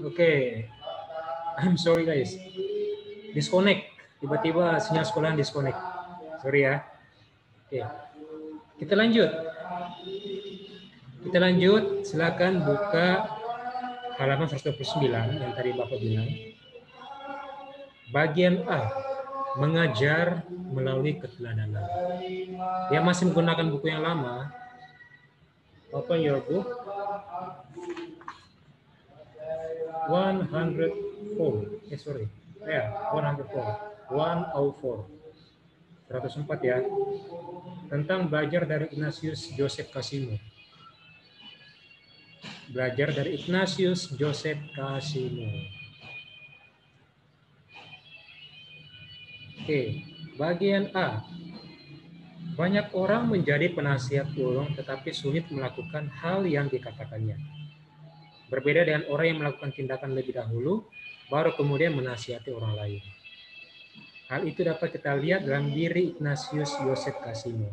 Oke, I'm sorry guys, disconnect. Tiba-tiba sinyal sekolah disconnect. Sorry ya. Oke, kita lanjut. Silakan buka halaman 129 yang tadi Bapak bilang. Bagian A, mengajar melalui keteladanan. Dia masih menggunakan buku yang lama. Open your book. 104. Sorry. Ya, 104. 104. 104 ya. Tentang belajar dari Ignatius Joseph Casimir. Belajar dari Ignatius Joseph Casimir. Oke, bagian A. Banyak orang menjadi penasihat ulung tetapi sulit melakukan hal yang dikatakannya. Berbeda dengan orang yang melakukan tindakan lebih dahulu, baru kemudian menasihati orang lain. Hal itu dapat kita lihat dalam diri Ignatius Joseph Casimir.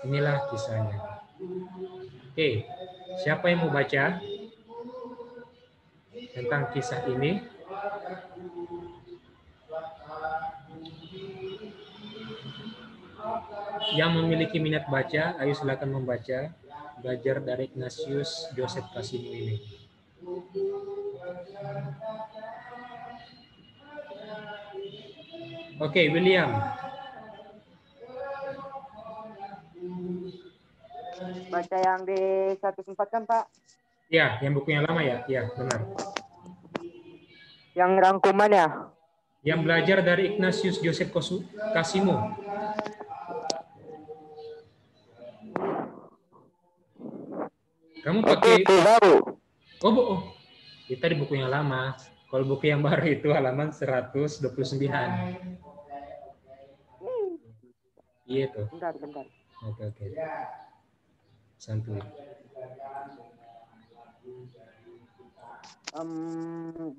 Inilah kisahnya. Oke, siapa yang mau baca tentang kisah ini? Yang memiliki minat baca, ayo silakan membaca. Belajar dari Ignatius Joseph Casimir ini. Oke, William. Baca yang di 104 kan, Pak? Ya, yang buku yang lama ya? Ya, benar. Yang rangkuman ya? Yang belajar dari Ignatius Joseph Casimir. Kamu pakai buku baru. Oh. Kita di buku yang lama. Kalau buku yang baru itu halaman 129. Iya tuh. Bentar. Oke. Santuy.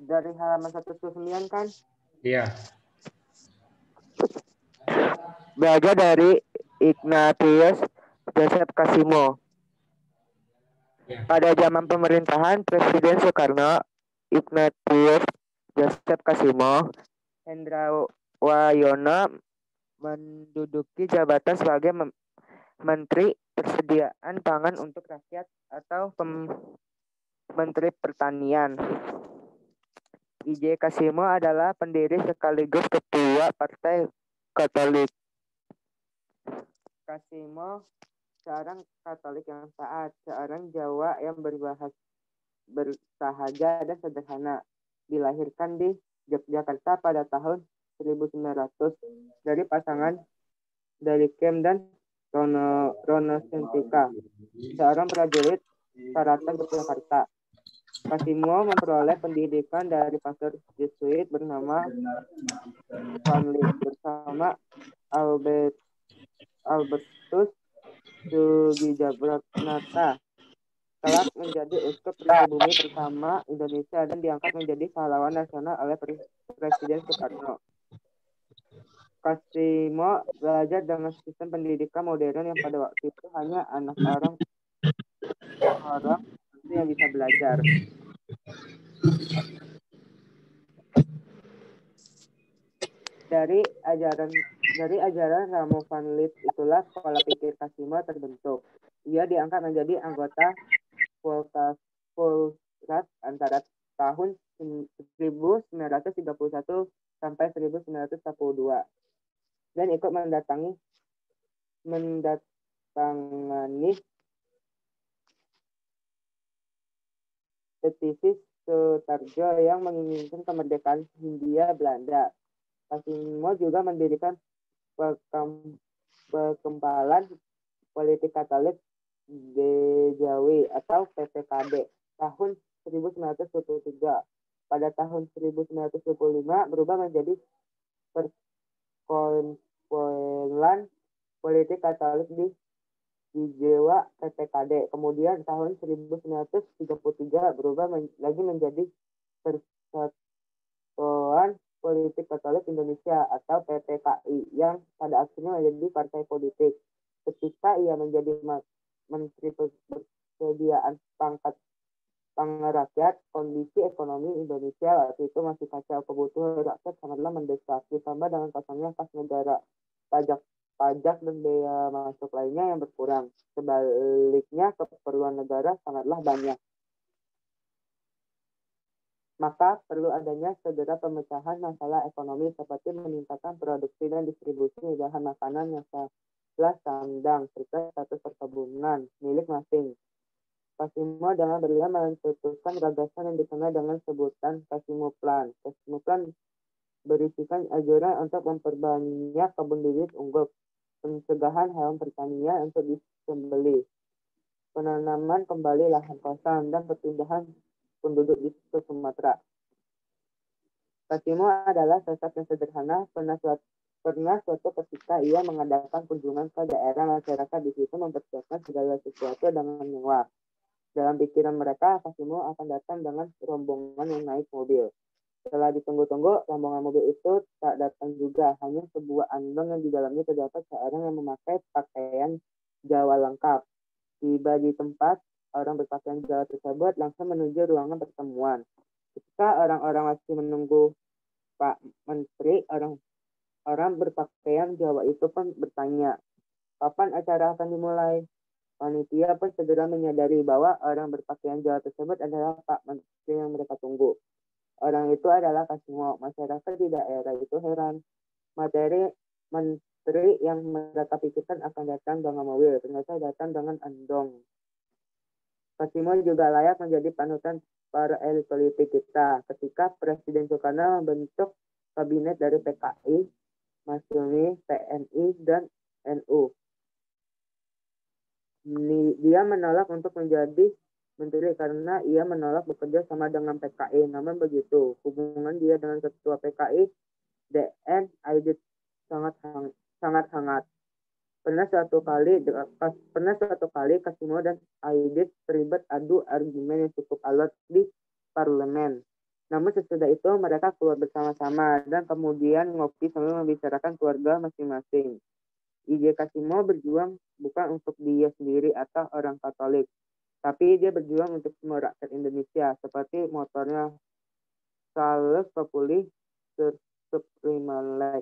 Dari halaman 109 kan? Iya. Belajar dari Ignatius Joseph Casimir. Ya. Pada zaman pemerintahan Presiden Soekarno, Ignatius Joseph Casimir Hendrawayono menduduki jabatan sebagai Menteri Persediaan Pangan untuk Rakyat atau Menteri Pertanian. I.J. Casimir adalah pendiri sekaligus ketua Partai Katolik. Casimir seorang Katolik yang taat, seorang Jawa yang bersahaja dan sederhana. Dilahirkan di Yogyakarta pada tahun 1900 dari pasangan dari Kem dan Rono Sentika, seorang prajurit Karatan Yogyakarta. Casimir memperoleh pendidikan dari pastor Jesuit bernama Van Lith bersama Albertus Sugijabranata. Kelak menjadi uskup pribumi pertama Indonesia dan diangkat menjadi pahlawan nasional oleh Presiden Soekarno. Casimir belajar dengan sistem pendidikan modern yang pada waktu itu hanya anak orang yang bisa belajar. Dari ajaran Ramo Van Lith itulah pola pikir Casimir terbentuk. Ia diangkat menjadi anggota Volksrat antara tahun 1931 sampai 1942 dan ikut mendatangani petisi Sutarjo yang menginginkan kemerdekaan Hindia Belanda. Casimir juga mendirikan Perkempalan Politik Katolik Djawi atau PPKD tahun 1923. Pada tahun 1925 berubah menjadi Perkumpulan Politik Katolik di Jawa PPKD. Kemudian tahun 1933 berubah lagi menjadi Persatuan Politik Katolik Indonesia atau PPKI yang pada akhirnya menjadi partai politik. Ketika ia menjadi Menteri Persediaan Pangkat Rakyat, kondisi ekonomi Indonesia waktu itu masih kacau. Kebutuhan rakyat sangatlah mendesak, ditambah dengan kosongnya kas negara, pajak dan biaya masuk lainnya yang berkurang. Sebaliknya, keperluan negara sangatlah banyak. Maka perlu adanya segera pemecahan masalah ekonomi seperti meningkatkan produksi dan distribusi bahan makanan yang telah sandang serta status perkebunan milik masing. Kasimo dengan berdua mencetuskan gagasan yang dikenal dengan sebutan Kasimo Plan. Kasimo Plan berisikan anjuran untuk memperbanyak kebun bibit unggul, pencegahan hewan pertanian untuk disembelih, penanaman kembali lahan kosong, dan perpindahan penduduk di Sumatera. Kasimo adalah sosok yang sederhana. Pernah suatu ketika ia mengadakan kunjungan ke daerah, masyarakat di situ mempersiapkan segala sesuatu dengan mewah. Dalam pikiran mereka, Kasimo akan datang dengan rombongan yang naik mobil. Setelah ditunggu-tunggu, rombongan mobil itu tak datang juga. Hanya sebuah andong yang di dalamnya terdapat seorang yang memakai pakaian Jawa lengkap. Tiba di tempat, orang berpakaian Jawa tersebut langsung menuju ruangan pertemuan. Ketika orang-orang masih menunggu Pak Menteri, orang berpakaian Jawa itu pun bertanya, kapan acara akan dimulai? Panitia pun segera menyadari bahwa orang berpakaian Jawa tersebut adalah Pak Menteri yang mereka tunggu. Orang itu adalah Kasimo. Masyarakat di daerah itu heran. Menteri yang mereka pikirkan akan datang dengan mobil, ternyata datang dengan andong. Kasimo juga layak menjadi panutan para elit politik kita. Ketika Presiden Soekarno membentuk kabinet dari PKI, Masyumi, PNI, dan NU. Dia menolak untuk menjadi menteri karena ia menolak bekerja sama dengan PKI. Namun begitu, hubungan dia dengan ketua PKI, DN Aidit sangat hangat. Pernah suatu kali Kasimo dan Aidit terlibat adu argumen yang cukup alot di parlemen. Namun sesudah itu mereka keluar bersama-sama dan kemudian ngopi sambil membicarakan keluarga masing-masing. I.J. Kasimo berjuang bukan untuk dia sendiri atau orang Katolik, tapi dia berjuang untuk semua rakyat Indonesia, seperti motornya Salus Populi Suprema Lex,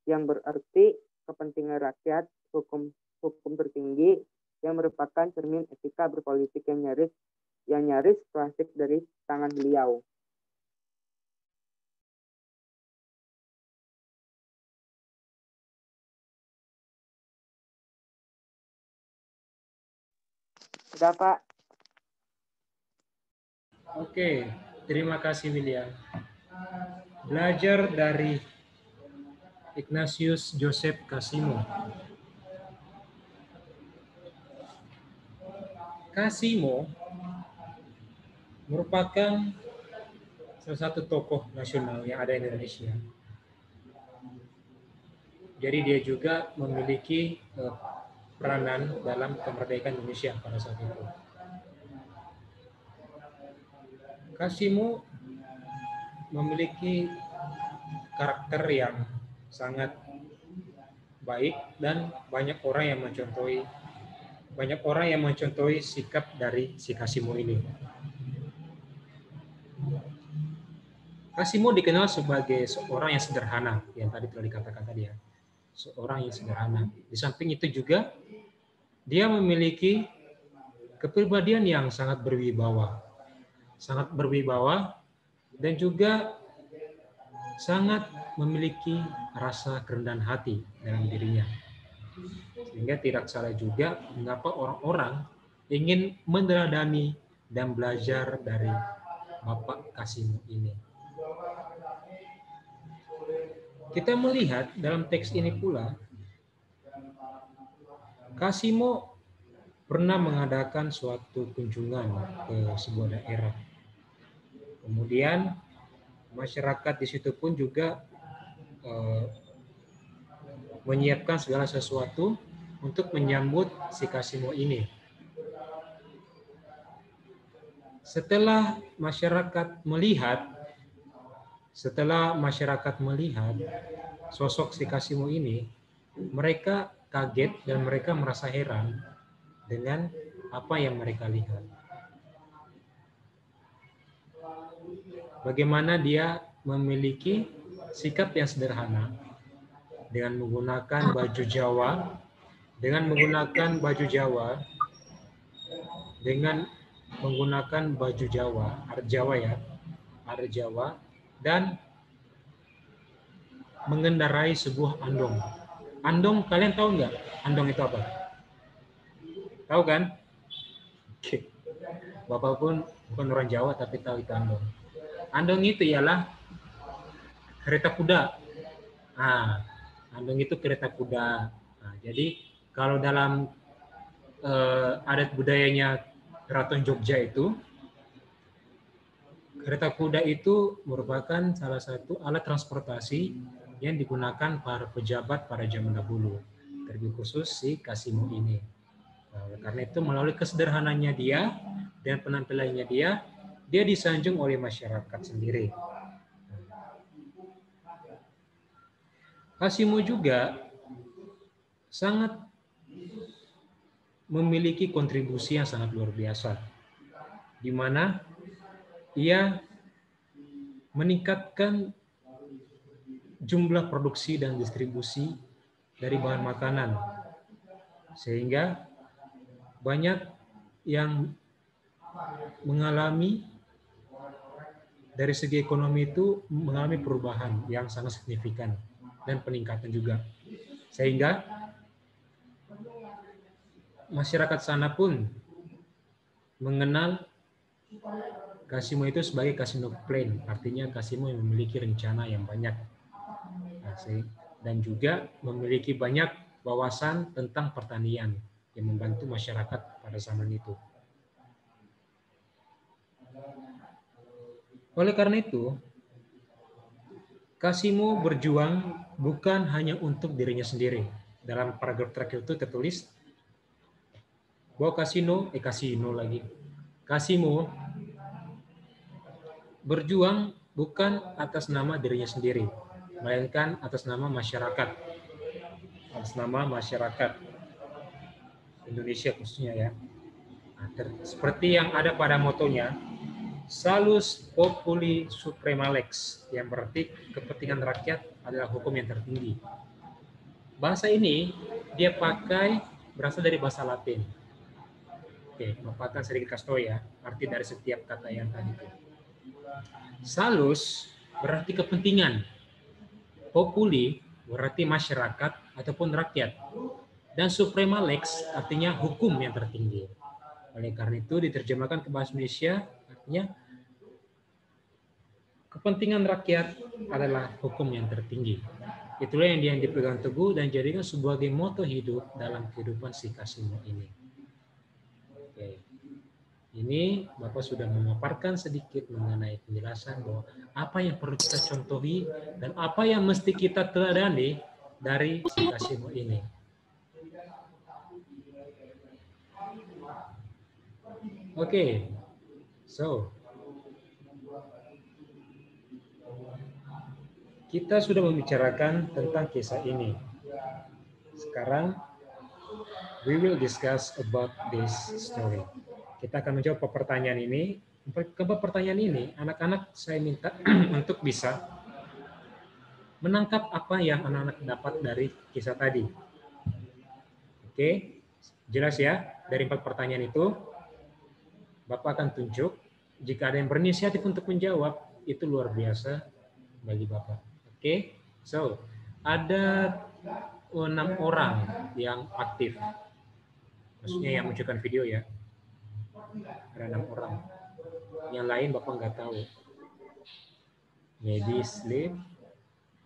yang berarti kepentingan rakyat, hukum tertinggi, yang merupakan cermin etika berpolitik yang nyaris klasik dari tangan beliau. Sudah, Pak. Oke, terima kasih William. Belajar dari Ignatius Joseph Kasimo. Kasimo merupakan salah satu tokoh nasional yang ada di Indonesia. Jadi dia juga memiliki peranan dalam kemerdekaan Indonesia pada saat itu. Kasimo memiliki karakter yang sangat baik dan banyak orang yang mencontohi sikap dari si Kasimo ini. Kasimo dikenal sebagai seorang yang sederhana, yang tadi telah dikatakan tadi ya. Seorang yang sederhana. Di samping itu juga dia memiliki kepribadian yang sangat berwibawa dan juga sangat memiliki rasa kerendahan hati dalam dirinya. Sehingga tidak salah juga mengapa orang-orang ingin meneladani dan belajar dari Bapak Kasimo ini. Kita melihat dalam teks ini pula, Kasimo pernah mengadakan suatu kunjungan ke sebuah daerah. Kemudian masyarakat di situ pun juga menyiapkan segala sesuatu untuk menyambut si Kasimo ini. Setelah masyarakat melihat Setelah masyarakat melihat sosok si Kasimo ini, mereka kaget dan mereka merasa heran dengan apa yang mereka lihat. Bagaimana dia memiliki sikap yang sederhana dengan menggunakan baju Jawa, dengan menggunakan baju Jawa, adat Jawa ya, adat Jawa, dan mengendarai sebuah andong. Andong, kalian tahu nggak? Andong itu apa? Tahu kan? Oke. Bapak pun bukan orang Jawa tapi tahu itu andong. Andong itu ialah kereta kuda. Nah, andong itu kereta kuda. Nah, jadi kalau dalam adat budayanya Keraton Jogja itu, kereta kuda itu merupakan salah satu alat transportasi yang digunakan para pejabat pada zaman dahulu. Terlebih khusus si Kasimo ini. Nah, karena itu melalui kesederhananya dia dan penampilannya dia disanjung oleh masyarakat sendiri. Kasimo juga sangat memiliki kontribusi yang sangat luar biasa, di mana ia meningkatkan jumlah produksi dan distribusi dari bahan makanan, sehingga banyak yang mengalami dari segi ekonomi itu mengalami perubahan yang sangat signifikan dan peningkatan juga, sehingga masyarakat sana pun mengenal Kasimo itu sebagai Kasino Plan, artinya Kasimo yang memiliki rencana yang banyak dan juga memiliki banyak wawasan tentang pertanian yang membantu masyarakat pada zaman itu. Oleh karena itu, Kasimo berjuang bukan hanya untuk dirinya sendiri. Dalam paragraf terakhir itu tertulis bahwa Kasimo berjuang bukan atas nama dirinya sendiri, melainkan atas nama masyarakat. Atas nama masyarakat Indonesia khususnya ya. Nah, seperti yang ada pada motonya, Salus Populi Suprema Lex, yang berarti kepentingan rakyat adalah hukum yang tertinggi. Bahasa ini dia pakai berasal dari bahasa Latin. Oke, Bapak akan sedikit kasih tahu ya, arti dari setiap kata yang tadi itu. Salus berarti kepentingan. Populi berarti masyarakat ataupun rakyat. Dan Suprema Lex artinya hukum yang tertinggi. Oleh karena itu diterjemahkan ke bahasa Indonesia artinya kepentingan rakyat adalah hukum yang tertinggi. Itulah yang dipegang teguh dan jadikan sebagai moto hidup dalam kehidupan si Kasimo ini. Oke. Ini Bapak sudah memaparkan sedikit mengenai penjelasan bahwa apa yang perlu kita contohi dan apa yang mesti kita teladani dari si Kasimo ini. Oke. So, kita sudah membicarakan tentang kisah ini. Sekarang, we will discuss about this story. Kita akan menjawab pertanyaan ini. Keempat pertanyaan ini, anak-anak saya minta untuk bisa menangkap apa yang anak-anak dapat dari kisah tadi. Oke, jelas ya? Dari 4 pertanyaan itu, Bapak akan tunjuk. Jika ada yang berinisiatif untuk menjawab, itu luar biasa bagi Bapak. Oke, so ada 6 orang yang aktif. Maksudnya yang menunjukkan video ya. Ada 6 orang. Yang lain Bapak nggak tahu. Maybe sleep.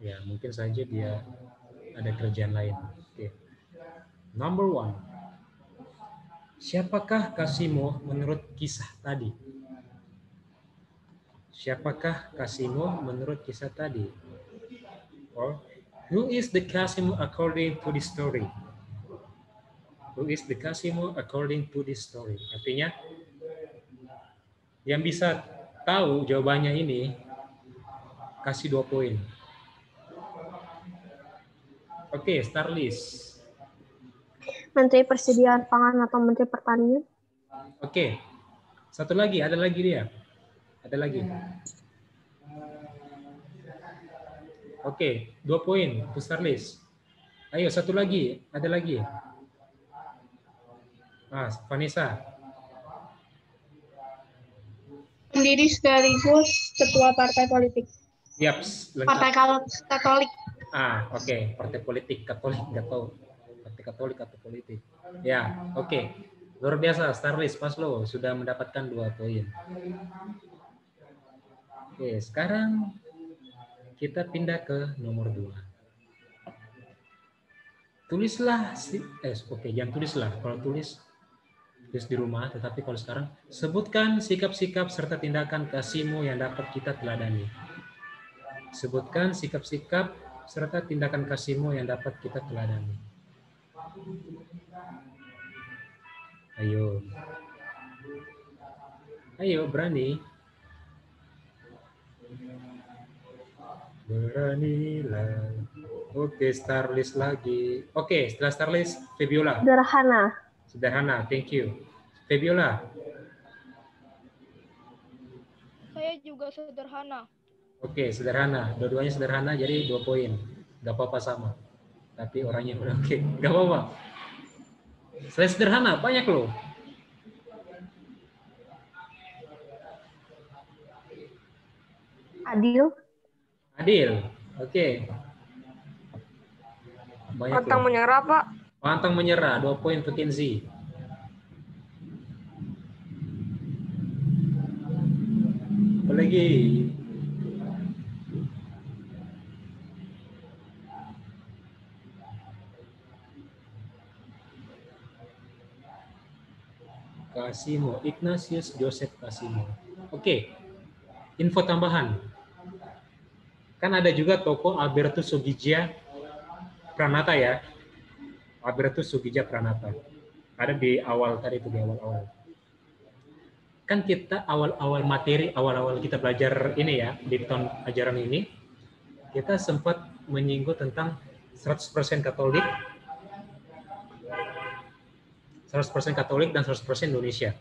Ya, mungkin saja dia ada kerjaan lain. Oke. Number 1. Siapakah Kasimo menurut kisah tadi? Siapakah Kasimo menurut kisah tadi? Or who is the Kasimo according to the story? Who is the Kasimo according to the story? Artinya, yang bisa tahu jawabannya ini kasih 2 poin. Oke, Starlis. Menteri Persediaan Pangan atau Menteri Pertanian. Oke, satu lagi, ada lagi dia. Ada lagi. Oke, 2 poin untuk Starlis. Ayo, satu lagi, ada lagi. Vanessa. Pendiri sekaligus ketua partai politik. Yaps, lengkap. Partai Katolik. Oke. Partai politik Katolik, nggak tahu. Partai Katolik atau politik. Ya, oke. Luar biasa, Starlis, pas lo sudah mendapatkan 2 poin. Oke, sekarang kita pindah ke nomor 2. Tulislah, jangan tulislah. Kalau tulis di rumah, tetapi kalau sekarang, sebutkan sikap-sikap serta tindakan kasihmu yang dapat kita teladani. Sebutkan sikap-sikap serta tindakan kasihmu yang dapat kita teladani. Ayo. Ayo, berani. Beranilah. Oke, Starlis lagi. Oke, setelah Starlis, Febiola. Sederhana, thank you. Febiola. Saya juga sederhana. Oke, sederhana. Dua-duanya sederhana, jadi 2 poin. Gak apa-apa sama. Tapi orangnya oke. Gak apa-apa. Selain sederhana, banyak loh. Adil. Oke. Pantang menyerah, Pak. Pantang menyerah, 2 poin untuk Kenzi. Apa lagi? Kasimo, Ignatius Joseph Kasimo. Oke. Info tambahan. Kan ada juga tokoh Albertus Sugija Pranata ya. Albertus Sugija Pranata. Ada di awal tadi itu, di awal-awal. Kan kita awal-awal materi, awal-awal kita belajar ini ya, di tahun ajaran ini, kita sempat menyinggung tentang 100% Katolik, 100% Katolik dan 100% Indonesia.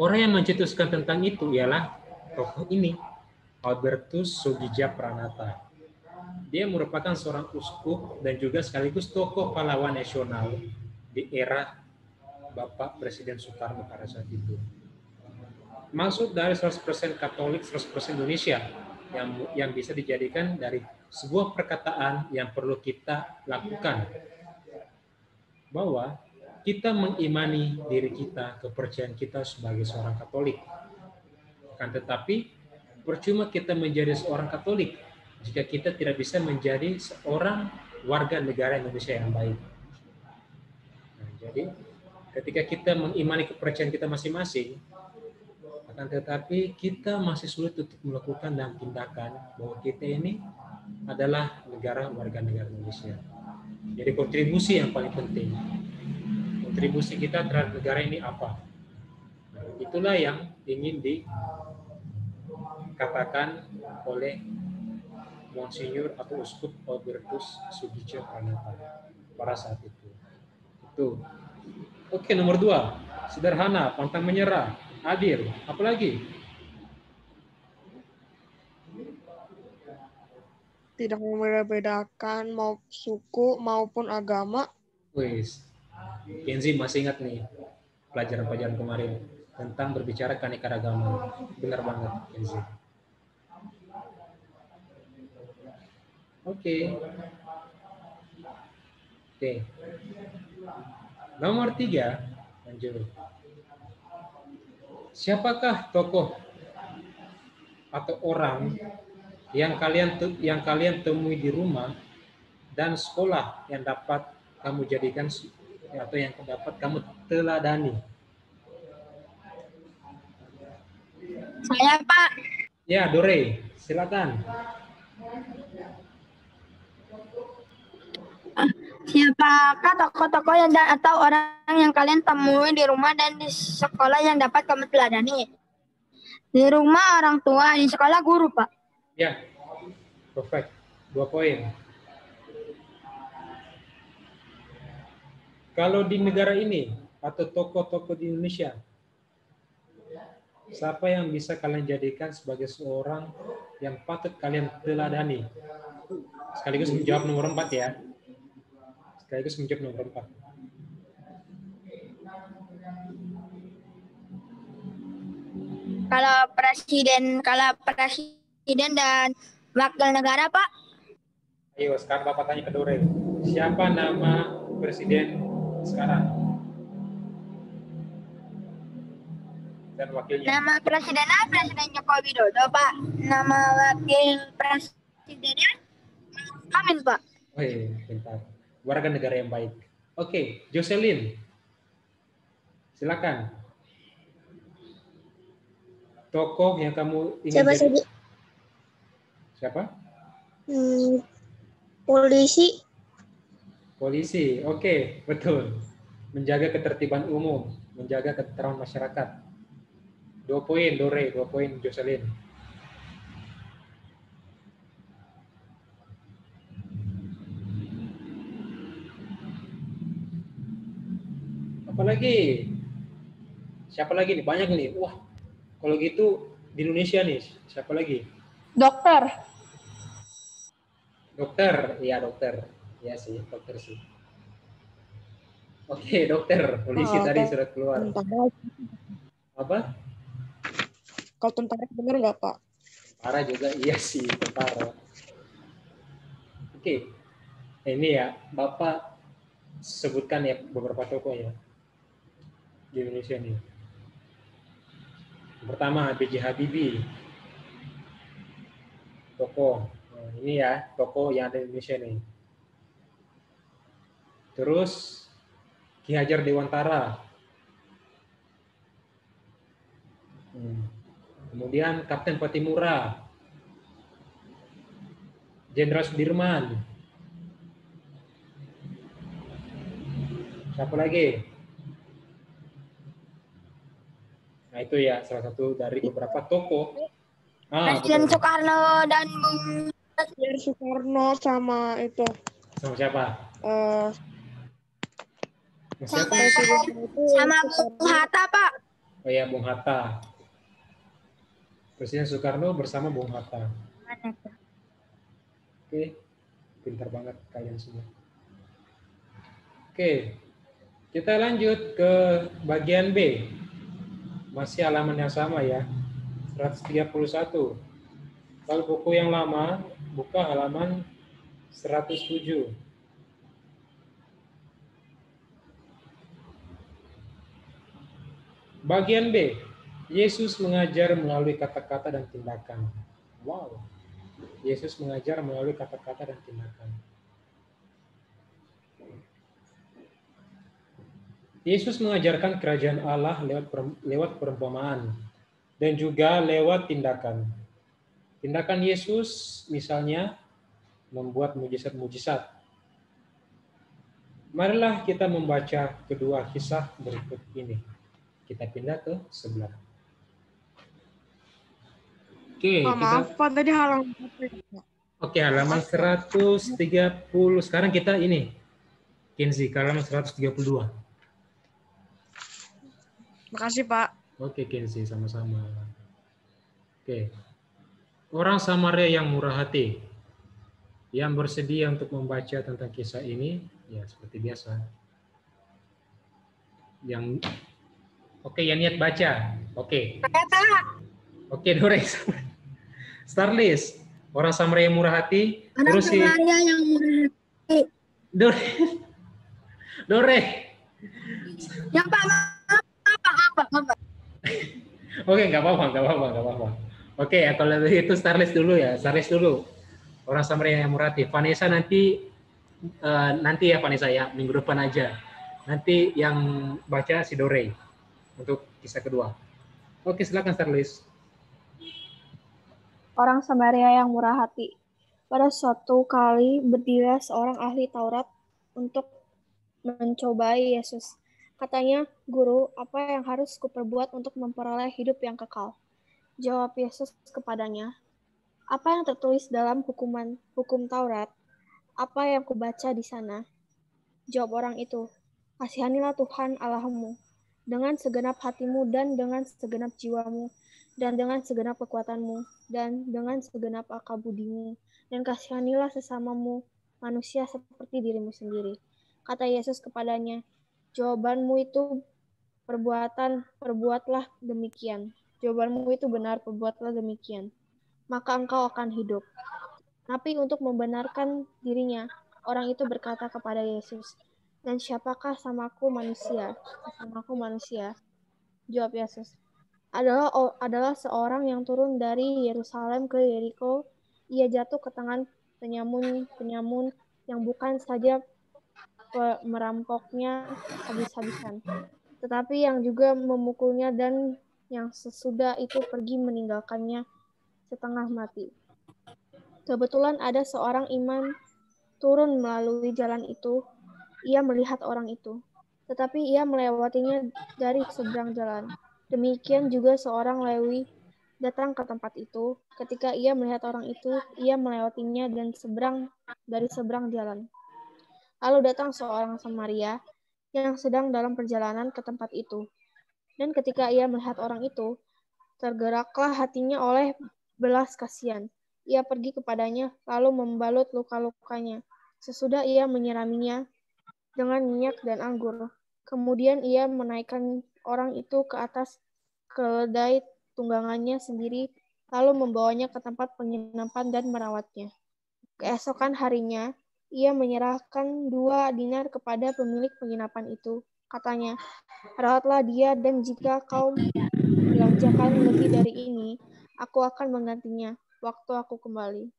Orang yang mencetuskan tentang itu ialah tokoh ini, Albertus Sugija Pranata. Dia merupakan seorang uskup dan juga sekaligus tokoh pahlawan nasional di era Bapak Presiden Soekarno pada saat itu. Maksud dari 100% Katolik, 100% Indonesia yang bisa dijadikan dari sebuah perkataan yang perlu kita lakukan. Bahwa kita mengimani diri kita, kepercayaan kita sebagai seorang Katolik. Kan tetapi percuma kita menjadi seorang Katolik jika kita tidak bisa menjadi seorang warga negara Indonesia yang baik. Nah, jadi ketika kita mengimani kepercayaan kita masing-masing, akan tetapi kita masih sulit untuk melakukan dan tindakan bahwa kita ini adalah warga negara Indonesia. Jadi kontribusi yang paling penting. Kontribusi kita terhadap negara ini apa? Nah, itulah yang ingin dikatakan oleh Monsinyur atau Uskup Albertus Sugija Pranata pada saat itu. Itu. Oke, nomor 2. Sederhana, pantang menyerah, adil. Apalagi? Tidak membedakan mau suku maupun agama. Wis. Kenzi masih ingat nih pelajaran-pelajaran kemarin tentang berbicara keanekaragaman. Benar banget, Kenzi. Oke. Nomor 3, lanjut. Siapakah tokoh atau orang yang kalian temui di rumah dan sekolah yang dapat kamu jadikan atau yang dapat kamu teladani? Saya, Pak. Ya, Dore, silakan. Siapakah tokoh-tokoh atau orang yang kalian temui di rumah dan di sekolah yang dapat kamu teladani? Di rumah orang tua, di sekolah guru, Pak. Ya, perfect. 2 poin. Kalau di negara ini atau tokoh-tokoh di Indonesia, siapa yang bisa kalian jadikan sebagai seorang yang patut kalian teladani? Sekaligus menjawab nomor 4 ya. Sekaligus menjawab nomor 4. Kalau presiden dan wakil negara, Pak. Ayo, sekarang Bapak tanya ke Dore. Siapa nama presiden sekarang? Dan wakilnya? Nama presidennya Presiden Joko Widodo, Pak. Nama wakil presidennya Amin, Pak. Oh iya, pintar. Warga negara yang baik. Oke, Jocelyn. Silakan. Tokoh yang kamu ingin Siapa jadi. saja? Siapa? Polisi. Polisi. Oke, betul. Menjaga ketertiban umum, menjaga ketentraman masyarakat. 2 poin, Dore. 2 poin, Jocelyn. Apalagi? Siapa lagi nih? Banyak nih. Wah, kalau gitu di Indonesia nih, siapa lagi? Dokter. Dokter. Iya, dokter. Iya sih, dokter sih. Oke, dokter. Polisi tadi sudah keluar. Apa? Kalau tentara bener nggak, Pak? Parah juga, iya sih, tentara. Oke, ini ya, Bapak sebutkan ya beberapa tokoh ya di Indonesia nih. Pertama, B.J. Habibie, tokoh. Nah, ini ya, tokoh yang ada di Indonesia nih. Terus, Ki Hajar Dewantara. Kemudian Kapten Patimura, Jenderal Sudirman. Siapa lagi? Nah itu ya salah satu dari beberapa tokoh. Presiden Betul. Soekarno dan Bung Presiden Soekarno sama itu. Sama siapa? Siapa? sama Bung Hatta, Pak. Oh ya, Bung Hatta. Presiden Soekarno bersama Bung Hatta. Oke, pintar banget kalian semua. Oke, kita lanjut ke bagian B. Masih halaman yang sama ya, 131. Kalau buku yang lama, buka halaman 107. Bagian B, Yesus mengajar melalui kata-kata dan tindakan. Wow, Yesus mengajar melalui kata-kata dan tindakan. Yesus mengajarkan kerajaan Allah lewat perumpamaan dan juga lewat tindakan. Tindakan Yesus misalnya membuat mujizat-mujizat. Marilah kita membaca kedua kisah berikut ini. Kita pindah ke sebelah. Oke, Maaf, Pak, tadi halaman. Oke, halaman 130. Sekarang kita ini, Kenzi, ke halaman 132. Makasih, Pak. Oke, Kenzi, sama-sama. Oke. Orang Samaria yang murah hati, yang bersedia untuk membaca tentang kisah ini, ya seperti biasa. Oke, yang niat baca. Oke. Oke, Dore. Starlis, orang Samaria yang murah hati. Orang Terus si Samaria yang murah hati. Dore. Ya, Pak. Apa? Oke, nggak apa-apa. Oke, ya kalau itu Starlis dulu ya. Starlis dulu. Orang Samaria yang murah hati. Vanessa nanti ya Vanessa ya, minggu depan aja. Nanti yang baca si Dore untuk kisah kedua. Oke, silakan Starlis. Orang Samaria yang murah hati. Pada suatu kali berdiri seorang ahli Taurat untuk mencobai Yesus. Katanya, Guru, apa yang harus kuperbuat untuk memperoleh hidup yang kekal? Jawab Yesus kepadanya, apa yang tertulis dalam hukum Taurat? Apa yang kubaca di sana? Jawab orang itu, kasihanilah Tuhan Allahmu dengan segenap hatimu dan dengan segenap jiwamu dan dengan segenap kekuatanmu dan dengan segenap akal budimu, dan kasihanilah sesamamu manusia seperti dirimu sendiri. Kata Yesus kepadanya, jawabanmu itu perbuatlah demikian. Jawabanmu itu benar, perbuatlah demikian. Maka engkau akan hidup. Tapi untuk membenarkan dirinya, orang itu berkata kepada Yesus, dan siapakah sesamaku manusia? Jawab Yesus, adalah seorang yang turun dari Yerusalem ke Yeriko. Ia jatuh ke tangan penyamun yang bukan saja merampoknya habis-habisan, tetapi yang juga memukulnya, dan yang sesudah itu pergi meninggalkannya setengah mati. Kebetulan ada seorang imam turun melalui jalan itu. Ia melihat orang itu, tetapi ia melewatinya dari seberang jalan. Demikian juga seorang Lewi datang ke tempat itu. Ketika ia melihat orang itu, ia melewatinya dari seberang jalan. Lalu datang seorang Samaria yang sedang dalam perjalanan ke tempat itu. Dan ketika ia melihat orang itu, tergeraklah hatinya oleh belas kasihan. Ia pergi kepadanya, lalu membalut luka-lukanya. Sesudah ia menyiraminya dengan minyak dan anggur. Kemudian ia menaikkan orang itu ke atas keledai tunggangannya sendiri, lalu membawanya ke tempat penginapan dan merawatnya. Keesokan harinya, ia menyerahkan 2 dinar kepada pemilik penginapan itu. Katanya, rawatlah dia, dan jika kau belanjakan lebih dari ini, aku akan menggantinya waktu aku kembali.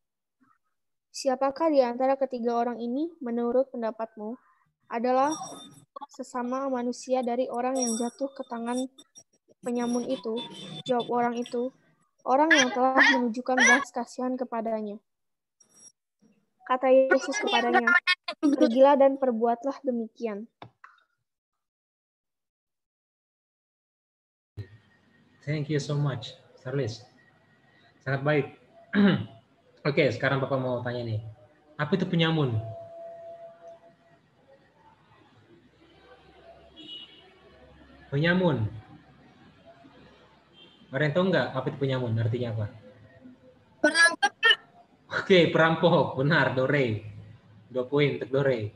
Siapakah di antara ketiga orang ini, menurut pendapatmu, adalah sesama manusia dari orang yang jatuh ke tangan penyamun itu? Jawab orang itu, orang yang telah menunjukkan belas kasihan kepadanya. Kata Yesus kepadanya, pergilah dan perbuatlah demikian. Thank you so much, Charles. Sangat baik. Oke, sekarang Bapak mau tanya nih. Apa itu penyamun? Penyamun. Ada yang tahu nggak apa itu penyamun? Artinya apa? Perampok, Pak. Oke, perampok. Benar, Dore. 2 poin untuk Dore.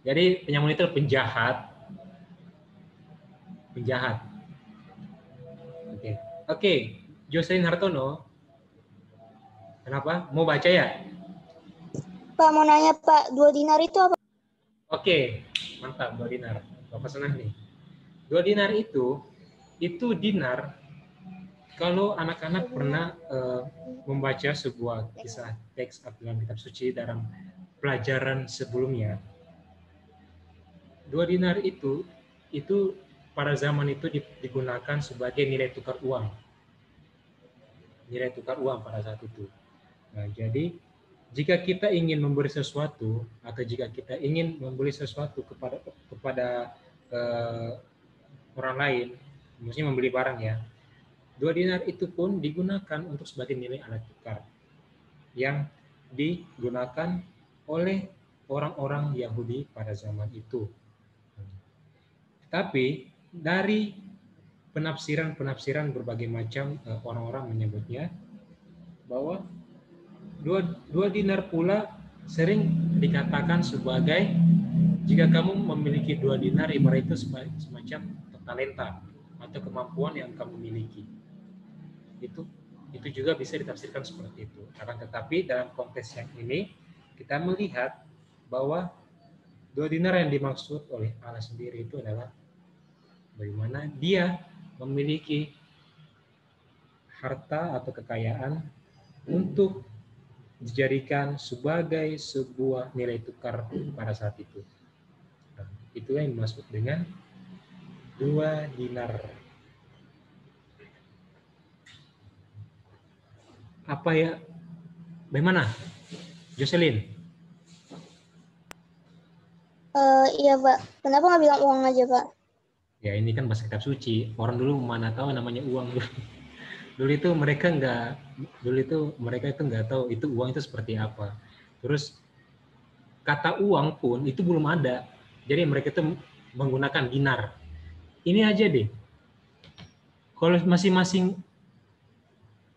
Jadi penyamun itu penjahat. Penjahat. Oke. Jocelyn Hartono. Kenapa? Mau baca ya? Pak, mau nanya Pak, 2 dinar itu apa? Oke, mantap 2 dinar. Bapak senang nih. 2 dinar itu dinar. Kalau anak-anak pernah membaca sebuah kisah teks dalam kitab suci dalam pelajaran sebelumnya, 2 dinar itu pada zaman itu digunakan sebagai nilai tukar uang. Nilai tukar uang pada saat itu. Nah, jadi jika kita ingin memberi sesuatu atau jika kita ingin membeli sesuatu kepada orang lain, maksudnya membeli barang ya, 2 dinar itu pun digunakan untuk sebagai nilai alat tukar yang digunakan oleh orang-orang Yahudi pada zaman itu. Tapi dari penafsiran berbagai macam orang-orang menyebutnya bahwa 2 dinar pula sering dikatakan sebagai, jika kamu memiliki 2 dinar, ibarat itu semacam talenta atau kemampuan yang kamu miliki. Itu juga bisa ditafsirkan seperti itu. Akan tetapi dalam konteks yang ini kita melihat bahwa 2 dinar yang dimaksud oleh Allah sendiri itu adalah bagaimana dia memiliki harta atau kekayaan untuk dijadikan sebagai sebuah nilai tukar pada saat itu. Nah, itu yang dimaksud dengan 2 dinar. Apa ya? Bagaimana? Jocelyn? Iya Pak, kenapa nggak bilang uang aja Pak? Ya ini kan bahasa kitab suci. Orang dulu mana tahu namanya uang. Dulu itu mereka nggak tahu itu uang itu seperti apa. Terus kata uang pun itu belum ada. Jadi mereka itu menggunakan dinar. Ini aja deh. Kalau masing-masing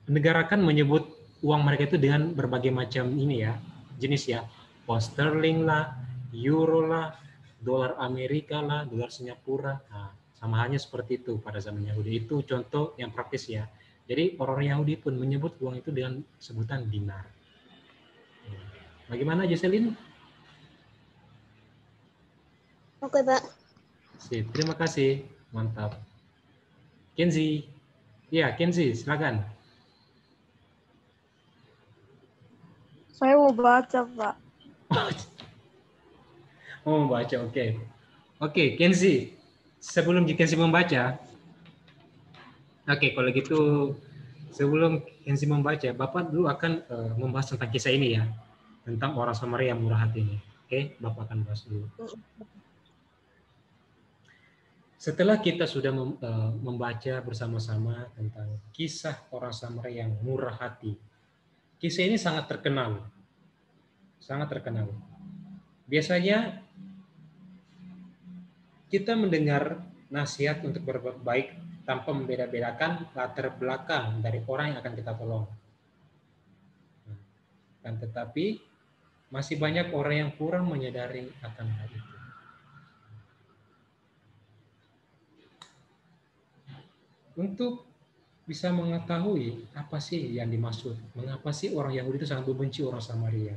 negara kan menyebut uang mereka itu dengan berbagai macam ini ya, jenis ya. Pound sterling lah, euro lah, dolar Amerika lah, dolar Singapura. Nah, sama halnya seperti itu pada zaman Yahudi. Itu contoh yang praktis ya. Jadi orang Yahudi pun menyebut uang itu dengan sebutan dinar. Bagaimana Jocelyn? Oke, Pak. Sip, terima kasih. Mantap. Kenzi. Ya, Kenzi, silakan. Saya mau baca, Pak. Oh, baca, oke. Oke, Kenzi. Sebelum Kenzi membaca, oke, kalau gitu sebelum Kenzi membaca, Bapak dulu akan membahas tentang kisah ini ya, tentang orang Samaria yang murah hati ini. Oke, Bapak akan bahas dulu. Setelah kita sudah membaca bersama-sama tentang kisah orang Samaria yang murah hati, kisah ini sangat terkenal. Sangat terkenal. Biasanya kita mendengar nasihat untuk berbuat baik tanpa membeda-bedakan latar belakang dari orang yang akan kita tolong. Dan tetapi masih banyak orang yang kurang menyadari akan hal itu. Untuk bisa mengetahui apa sih yang dimaksud, mengapa sih orang Yahudi itu sangat membenci orang Samaria,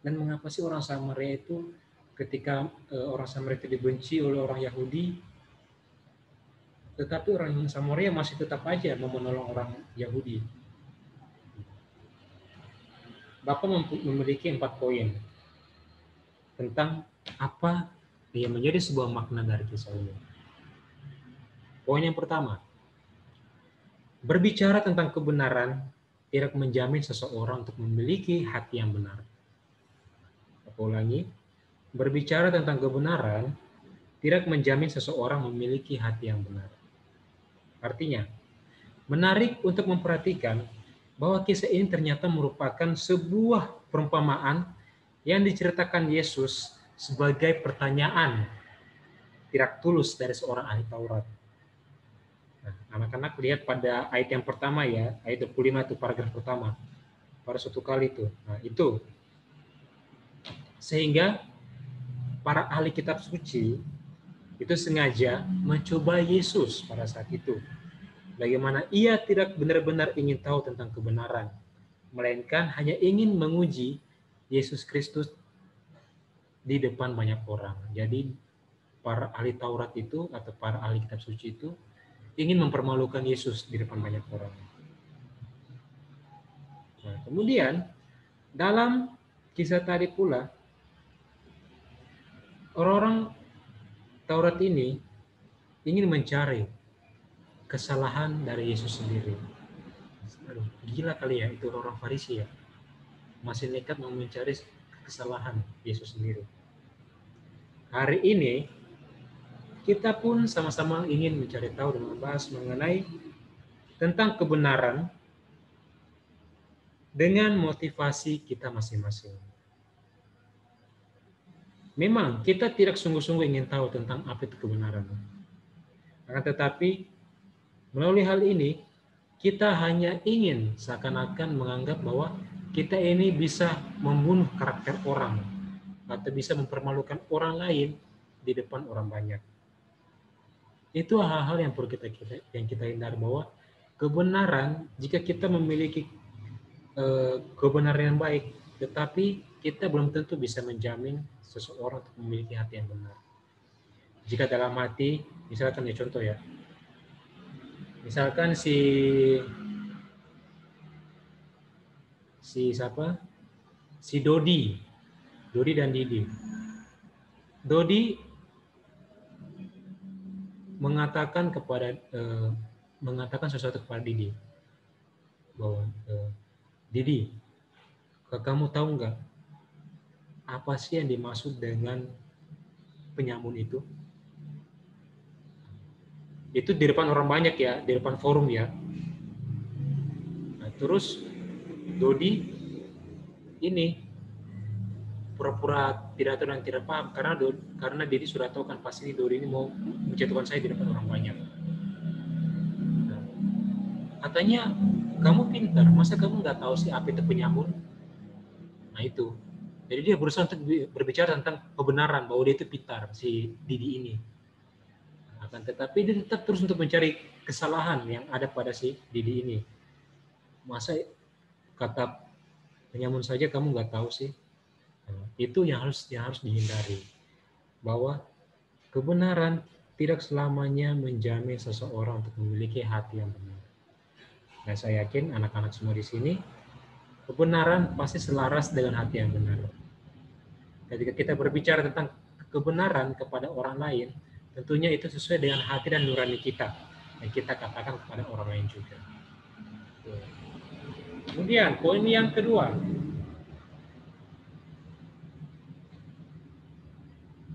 dan mengapa sih orang Samaria itu ketika orang Samaria itu dibenci oleh orang Yahudi, tetapi orang Samaria masih tetap aja mau menolong orang Yahudi. Bapak memiliki 4 poin tentang apa yang menjadi sebuah makna dari kisah ini. Poin yang pertama, berbicara tentang kebenaran tidak menjamin seseorang untuk memiliki hati yang benar. Aku ulangi, berbicara tentang kebenaran tidak menjamin seseorang memiliki hati yang benar. Artinya, menarik untuk memperhatikan bahwa kisah ini ternyata merupakan sebuah perumpamaan yang diceritakan Yesus sebagai pertanyaan tidak tulus dari seorang ahli Taurat. Nah, anak-anak lihat pada ayat yang pertama ya, ayat 25 itu paragraf pertama. Pada suatu kali itu. Nah, itu. Sehingga para ahli kitab suci itu sengaja mencoba Yesus pada saat itu. Bagaimana ia tidak benar-benar ingin tahu tentang kebenaran, melainkan hanya ingin menguji Yesus Kristus di depan banyak orang. Jadi para ahli Taurat itu atau para ahli kitab suci itu ingin mempermalukan Yesus di depan banyak orang. Nah, kemudian dalam kisah tadi pula orang-orang Taurat ini ingin mencari kesalahan dari Yesus sendiri. Aduh, gila kali ya itu orang Farisi ya. Masih nekat mau mencari kesalahan Yesus sendiri. Hari ini kita pun sama-sama ingin mencari tahu dan membahas mengenai tentang kebenaran dengan motivasi kita masing-masing. Memang kita tidak sungguh-sungguh ingin tahu tentang apa itu kebenaran. Akan tetapi melalui hal ini kita hanya ingin seakan-akan menganggap bahwa kita ini bisa membunuh karakter orang atau bisa mempermalukan orang lain di depan orang banyak. Itu hal-hal yang perlu kita hindari, bahwa kebenaran, jika kita memiliki kebenaran yang baik, tetapi kita belum tentu bisa menjamin seseorang untuk memiliki hati yang benar. Jika dalam hati, misalkan ya contoh ya, misalkan si siapa? Si Dodi dan Didi. Dodi mengatakan sesuatu kepada Didi bahwa Didi, kamu tahu nggak apa sih yang dimaksud dengan penyamun itu? Itu di depan orang banyak ya, di depan forum ya. Terus Dodi ini pura-pura tidak tahu dan tidak paham karena Dedi sudah tahu kan pasti Dodi ini mau menjatuhkan saya di depan orang banyak. Nah, katanya kamu pintar, masa kamu nggak tahu sih apa itu penyamun? Nah itu. Jadi dia berusaha untuk berbicara tentang kebenaran bahwa dia itu pintar, si Didi ini. Akan tetapi dia tetap terus untuk mencari kesalahan yang ada pada si Didi ini. Masa kata penyamun saja kamu nggak tahu sih? Nah, itu yang harus dihindari. Bahwa kebenaran tidak selamanya menjamin seseorang untuk memiliki hati yang benar. Dan saya yakin anak-anak semua di sini kebenaran pasti selaras dengan hati yang benar. Ketika kita berbicara tentang kebenaran kepada orang lain, tentunya itu sesuai dengan hati dan nurani kita yang kita katakan kepada orang lain juga. Kemudian poin yang kedua,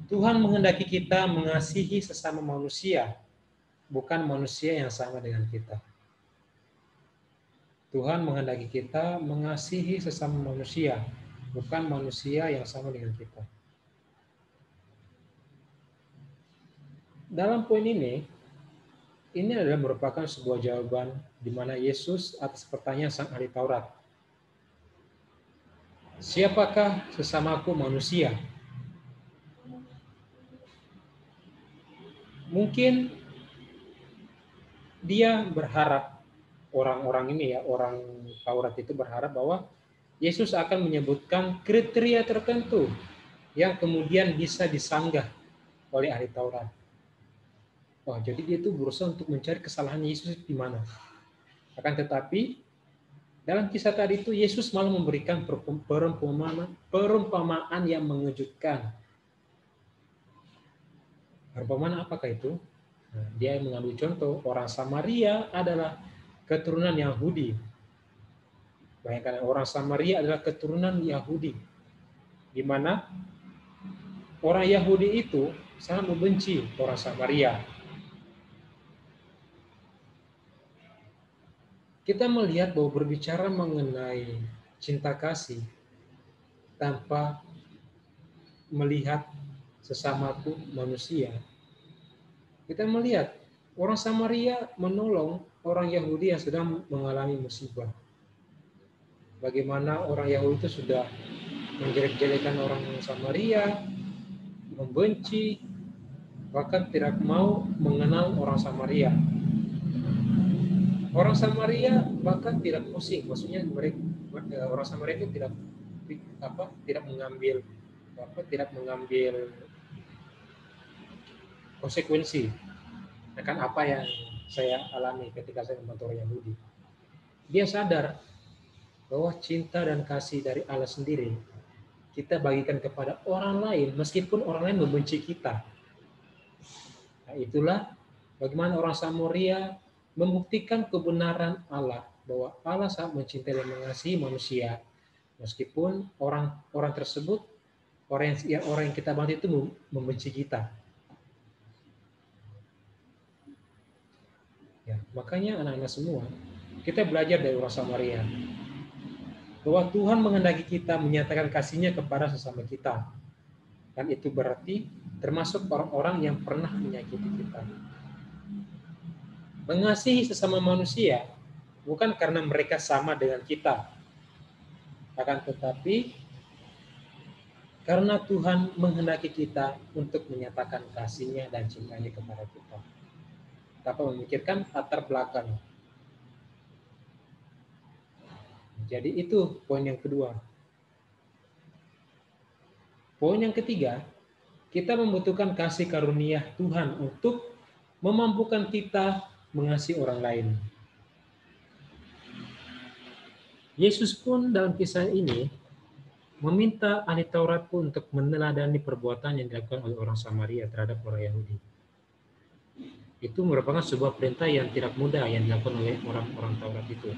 Tuhan menghendaki kita mengasihi sesama manusia, bukan manusia yang sama dengan kita. Tuhan menghendaki kita mengasihi sesama manusia, bukan manusia yang sama dengan kita. Dalam poin ini adalah merupakan sebuah jawaban di mana Yesus atas pertanyaan sang ahli Taurat. Siapakah sesamaku manusia? Mungkin dia berharap, orang-orang ini ya, orang Taurat itu berharap bahwa Yesus akan menyebutkan kriteria tertentu yang kemudian bisa disanggah oleh ahli Taurat. Wah, jadi dia itu berusaha untuk mencari kesalahan Yesus di mana. Akan tetapi dalam kisah tadi itu Yesus malah memberikan perumpamaan yang mengejutkan. Perumpamaan apakah itu? Nah, dia mengambil contoh orang Samaria adalah keturunan Yahudi. Bayangkan orang Samaria adalah keturunan Yahudi, di mana orang Yahudi itu sangat membenci orang Samaria. Kita melihat bahwa berbicara mengenai cinta kasih tanpa melihat sesamaku manusia, kita melihat orang Samaria menolong orang Yahudi yang sedang mengalami musibah. Bagaimana orang Yahudi itu sudah menjelek-jelekan orang Samaria, membenci, bahkan tidak mau mengenal orang Samaria. Orang Samaria bahkan tidak pusing, maksudnya orang Samaria itu tidak mengambil konsekuensi akan apa yang saya alami ketika saya membantu orang Yahudi. Dia sadar bahwa cinta dan kasih dari Allah sendiri kita bagikan kepada orang lain meskipun orang lain membenci kita. Nah, itulah bagaimana orang Samaria membuktikan kebenaran Allah, bahwa Allah sangat mencintai dan mengasihi manusia meskipun orang tersebut, orang yang kita bantu itu membenci kita. Ya, makanya anak-anak semua, kita belajar dari orang Samaria bahwa Tuhan menghendaki kita menyatakan kasih-Nya kepada sesama kita. Dan itu berarti termasuk orang-orang yang pernah menyakiti kita. Mengasihi sesama manusia bukan karena mereka sama dengan kita, akan tetapi karena Tuhan menghendaki kita untuk menyatakan kasih-Nya dan cinta-Nya kepada kita, tanpa memikirkan latar belakang. Jadi itu poin yang kedua. Poin yang ketiga, kita membutuhkan kasih karunia Tuhan untuk memampukan kita mengasihi orang lain. Yesus pun dalam kisah ini meminta ahli Taurat pun untuk meneladani perbuatan yang dilakukan oleh orang Samaria terhadap orang Yahudi. Itu merupakan sebuah perintah yang tidak mudah yang dilakukan oleh orang-orang Taurat itu.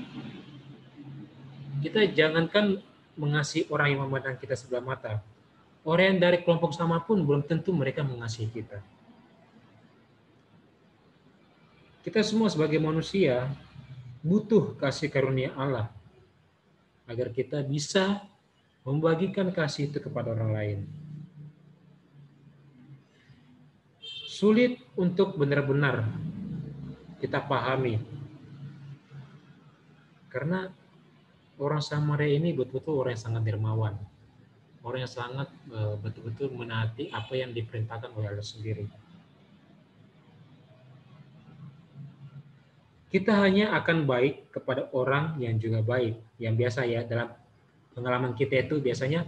Kita jangankan mengasihi orang yang memandang kita sebelah mata. Orang yang dari kelompok sama pun belum tentu mereka mengasihi kita. Kita semua sebagai manusia butuh kasih karunia Allah agar kita bisa membagikan kasih itu kepada orang lain. Sulit untuk benar-benar kita pahami, karena orang Samaria ini betul-betul orang yang sangat dermawan, orang yang sangat betul-betul menaati apa yang diperintahkan oleh Allah sendiri. Kita hanya akan baik kepada orang yang juga baik. Yang biasa ya, dalam pengalaman kita itu biasanya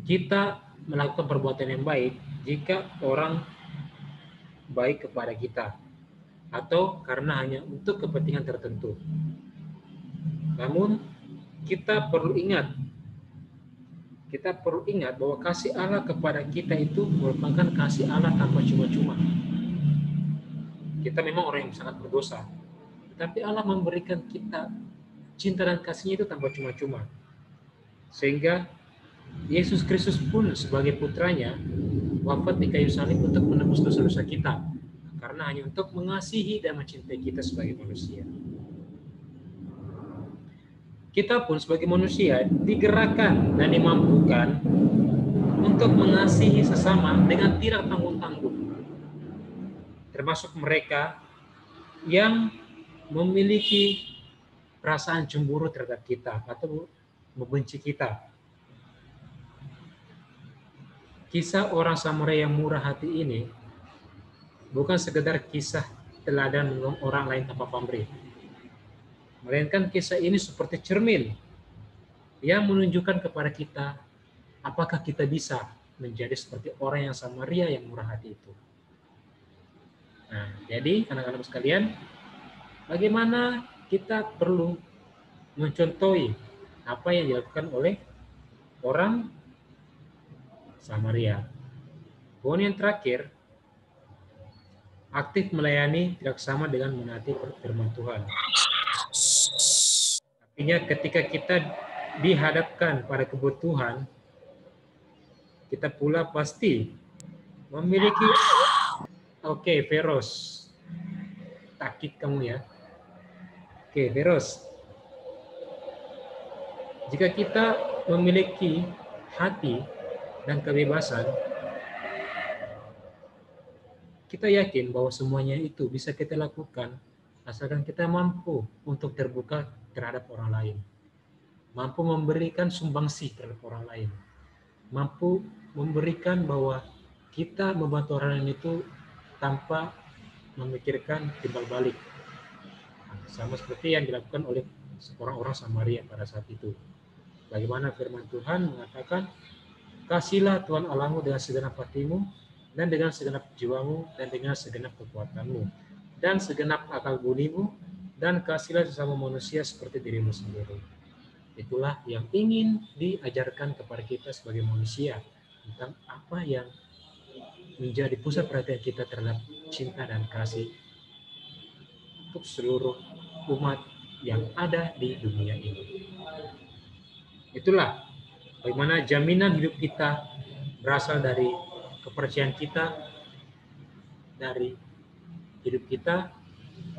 kita melakukan perbuatan yang baik jika orang baik kepada kita, atau karena hanya untuk kepentingan tertentu. Namun kita perlu ingat bahwa kasih Allah kepada kita itu merupakan kasih Allah tanpa cuma-cuma. Kita memang orang yang sangat berdosa, tapi Allah memberikan kita cinta dan kasihnya itu tanpa cuma-cuma. Sehingga Yesus Kristus pun sebagai putranya wafat di kayu salib untuk menebus dosa-dosa kita, karena hanya untuk mengasihi dan mencintai kita sebagai manusia. Kita pun sebagai manusia digerakkan dan dimampukan untuk mengasihi sesama dengan tidak tanggung-tanggung, termasuk mereka yang memiliki perasaan cemburu terhadap kita atau membenci kita. Kisah orang Samaria yang murah hati ini bukan sekedar kisah teladan menolong orang lain tanpa pamrih, melainkan kisah ini seperti cermin yang menunjukkan kepada kita apakah kita bisa menjadi seperti orang yang Samaria yang murah hati itu. Nah, jadi anak-anak sekalian, bagaimana kita perlu mencontohi apa yang dilakukan oleh orang Samaria. Poin yang terakhir, aktif melayani tidak sama dengan menaati firman Tuhan. Artinya ketika kita dihadapkan pada kebutuhan, kita pula pasti memiliki Veros. Takik kamu ya. Veros. Jika kita memiliki hati dan kebebasan, kita yakin bahwa semuanya itu bisa kita lakukan asalkan kita mampu untuk terbuka terhadap orang lain, mampu memberikan sumbangsih terhadap orang lain, mampu memberikan bahwa kita membantu orang lain itu tanpa memikirkan timbal balik, sama seperti yang dilakukan oleh orang Samaria pada saat itu. Bagaimana firman Tuhan mengatakan, kasihlah Tuhan Allahmu dengan segenap hatimu, dan dengan segenap jiwamu, dan dengan segenap kekuatanmu, dan segenap akal budimu, dan kasihlah sesama manusia seperti dirimu sendiri. Itulah yang ingin diajarkan kepada kita sebagai manusia, tentang apa yang menjadi pusat perhatian kita terhadap cinta dan kasih untuk seluruh umat yang ada di dunia ini. Itulah bagaimana jaminan hidup kita berasal dari kepercayaan kita, dari hidup kita,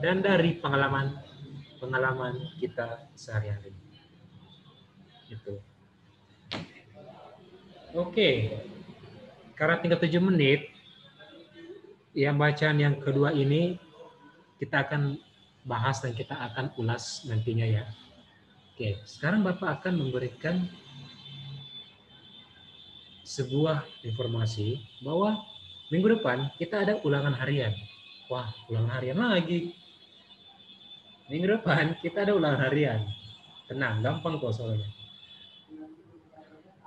dan dari pengalaman kita sehari-hari. Itu. Oke. Karena tinggal 7 menit, yang bacaan yang kedua ini kita akan bahas dan kita akan ulas nantinya ya. Oke, sekarang Bapak akan memberikan sebuah informasi bahwa minggu depan kita ada ulangan harian. Wah, ulangan harian lagi. Minggu depan kita ada ulangan harian. Tenang, gampang kok soalnya.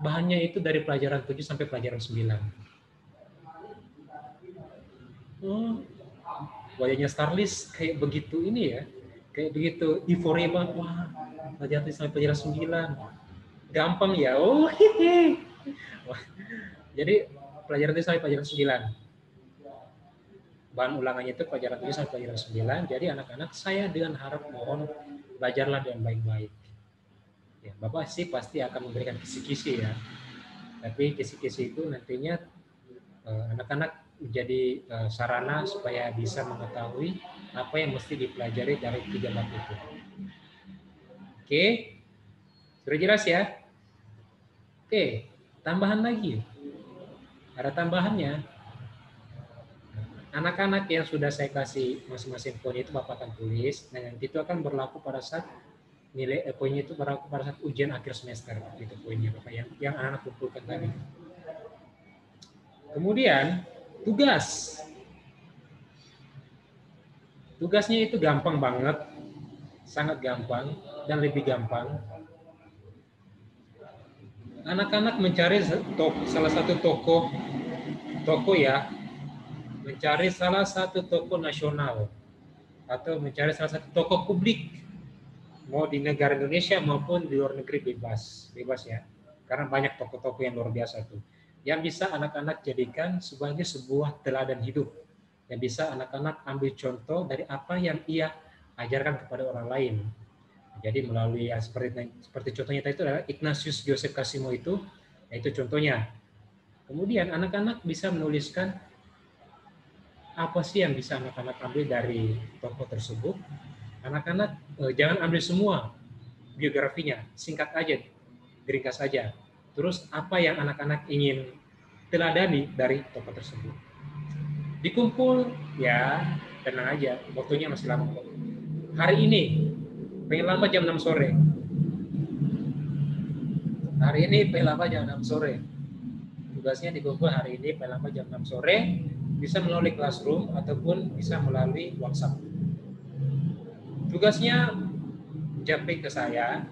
Bahannya itu dari pelajaran 7 sampai pelajaran 9. Wajahnya Starlis kayak begitu ini ya. Kayak begitu euforia banget. Wah, pelajaran 7 sampai pelajaran 9. Gampang ya. Oh, hehe. Jadi pelajaran 7 sampai pelajaran 9. Bahan ulangannya itu pelajaran 7 sampai pelajaran 9. Jadi anak-anak, saya dengan harap mohon belajarlah dengan baik-baik. Ya, Bapak sih pasti akan memberikan kisi-kisi ya. Tapi kisi-kisi itu nantinya anak-anak menjadi sarana supaya bisa mengetahui apa yang mesti dipelajari dari 3 bab itu. Oke. Sudah jelas ya? Oke, tambahan lagi. Ada tambahannya. Anak-anak yang sudah saya kasih masing-masing poin itu Bapak akan tulis, dan nanti itu akan berlaku pada saat nilai poinnya itu berlaku pada saat ujian akhir semester. Itu poinnya Bapak yang anak kumpulkan tadi. Kemudian tugas. Tugasnya itu gampang banget, sangat gampang dan lebih gampang. Anak-anak mencari salah satu toko ya, mencari salah satu toko nasional atau mencari salah satu toko publik, mau di negara Indonesia maupun di luar negeri bebas ya, karena banyak toko-toko yang luar biasa tuh, yang bisa anak-anak jadikan sebagai sebuah teladan hidup, yang bisa anak-anak ambil contoh dari apa yang ia ajarkan kepada orang lain. Jadi melalui seperti contohnya tadi itu adalah Ignatius Joseph Casimo itu, yaitu contohnya. Kemudian anak-anak bisa menuliskan apa sih yang bisa anak-anak ambil dari tokoh tersebut. Anak-anak jangan ambil semua biografinya, singkat aja, ringkas saja. Terus apa yang anak-anak ingin teladani dari tokoh tersebut. Dikumpul, ya tenang aja, waktunya masih lama. Hari ini paling lambat jam 6 sore. Hari ini paling lambat jam 6 sore. Tugasnya dikumpul hari ini paling lambat jam 6 sore, bisa melalui Classroom ataupun bisa melalui WhatsApp. Tugasnya japri ke saya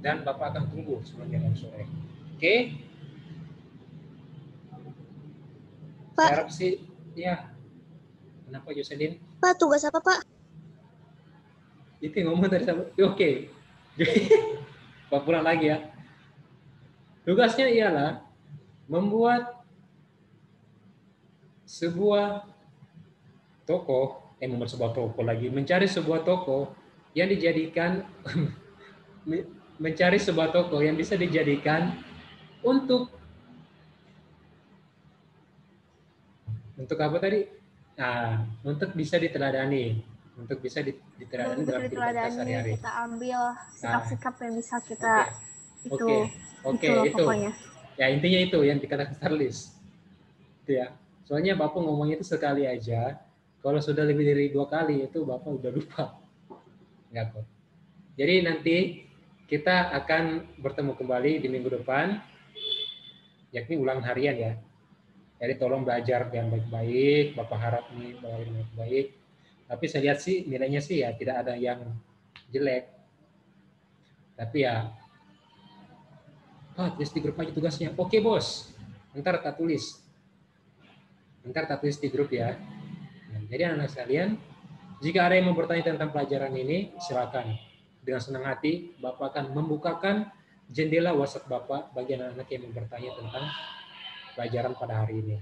dan Bapak akan tunggu sebelum jam 6 sore. Oke? Pak. Saya harap sih, ya. Kenapa Jocelyn? Pak, tugas apa Pak? Itu yang ngomong tadi sama. Oke. Pak pulang lagi ya. Tugasnya ialah membuat sebuah toko, membuat sebuah toko lagi, mencari sebuah toko yang dijadikan mencari sebuah toko yang bisa dijadikan untuk apa tadi? Nah, untuk bisa diteladani, untuk bisa diteladani dalam kehidupan kita sehari-hari. Kita ambil sikap-sikap yang bisa kita Oke, itu. Ya intinya itu yang dikatakan Starlis. Itu ya. Soalnya Bapak ngomongnya itu sekali aja. Kalau sudah lebih dari 2 kali itu Bapak udah lupa. Enggak kok. Jadi nanti kita akan bertemu kembali di minggu depan, yakni ulangan harian ya. Jadi tolong belajar yang baik-baik, Bapak harap nih baik-baik. Tapi saya lihat sih nilainya sih ya tidak ada yang jelek. Tapi ya, tulis di grup aja tugasnya. Oke bos, ntar tak tulis. Ntar tak tulis di grup ya. Nah, jadi anak-anak sekalian, jika ada yang mau bertanya tentang pelajaran ini, silakan. Dengan senang hati, Bapak akan membukakan jendela WhatsApp Bapak bagi anak-anak yang mau bertanya tentang pelajaran pada hari ini.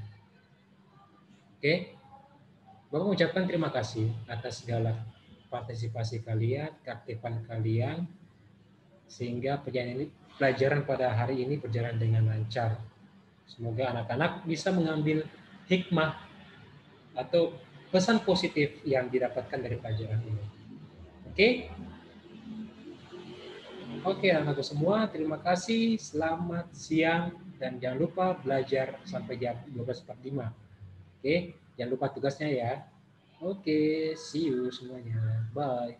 Oke, Bapak mengucapkan terima kasih atas segala partisipasi kalian, keaktifan kalian, sehingga pelajaran pada hari ini berjalan dengan lancar. Semoga anak-anak bisa mengambil hikmah atau pesan positif yang didapatkan dari pelajaran ini. Oke? Oke, anak-anakku semua, terima kasih, selamat siang, dan jangan lupa belajar sampai jam 12.45. Oke, jangan lupa tugasnya ya. Oke, see you semuanya. Bye.